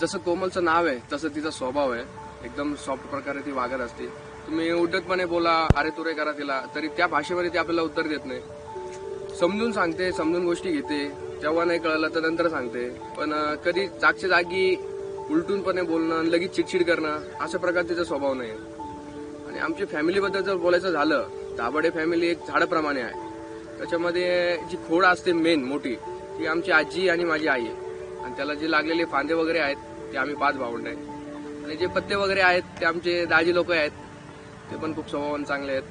जसं कोमलचं नाव आहे तसं तिचा स्वभाव आहे. एकदम सॉफ्ट प्रकारे ती वागत असते. तुम्ही उद्धटपणे बोला, अरे तुरे करा तिला, तरी त्या भाषेमध्ये ती आपल्याला उत्तर देत नाही. समजून सांगते, समजून गोष्टी घेते. जेव्हा नाही कळलं तर नंतर सांगते. पण कधी जागच्या जागी उलटूनपणे बोलणं, लगेच चिडचिड करणं, अशा प्रकारचा तिचा स्वभाव नाही. आणि आमची फॅमिलीबद्दल जर बोलायचं झालं, दाभाडे फॅमिली एक झाडाप्रमाणे आहे. त्याच्यामध्ये जी खोड असते मेन मोठी, ती आमची आजी आणि माझी आई आहे. आणि त्याला जे लागलेले फांदे वगैरे आहेत ते आम्ही 5 भावंड आहे. आणि जे पत्ते वगैरे आहेत ते आमचे दाजी लोक आहेत. ते पण खूप स्वभावान चांगले आहेत.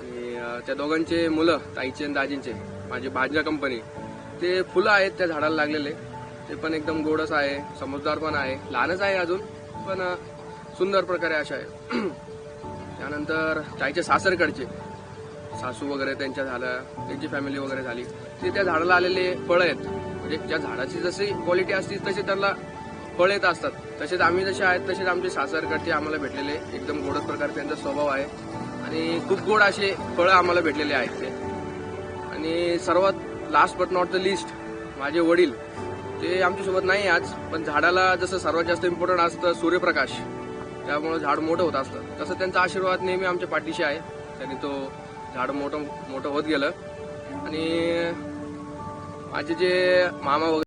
आणि त्या दोघांचे मुलं, ताईचे आणि दाजींचे, माझी भाज्या कंपनी, ते फुलं आहेत त्या झाडाला लागलेले. ते पण एकदम गोडस आहे, समजदार पण आहे, लहानच आहे अजून, पण सुंदर प्रकारे अशा आहे. त्यानंतर ताईचे सासरकडचे सासू वगैरे त्यांच्या झाल्या, त्यांची फॅमिली वगैरे झाली, ते त्या झाडाला आलेले फळं आहेत. म्हणजे ज्या झाडाची जशी क्वालिटी असते तशी त्यांना फळ येत असतात. तसेच आम्ही जसे आहेत तसेच आमचे सासरकडचे आम्हाला भेटलेले एकदम गोडच प्रकारे त्यांचा स्वभाव आहे. आणि खूप गोड असे फळं आम्हाला भेटलेले आहेत ते. आणि सर्वात last but not the list, माझे वडील, ते आमच्यासोबत नाही आज, पण झाडाला जसं सर्वात जास्त इम्पॉर्टंट असतं सूर्यप्रकाश, त्यामुळे झाड मोठं होत असतं, तसं त्यांचा आशीर्वाद नेहमी आमच्या पाठीशी आहे. त्यांनी तो झाड मोठं होत गेलं. आणि माझे जे मामा वगैरे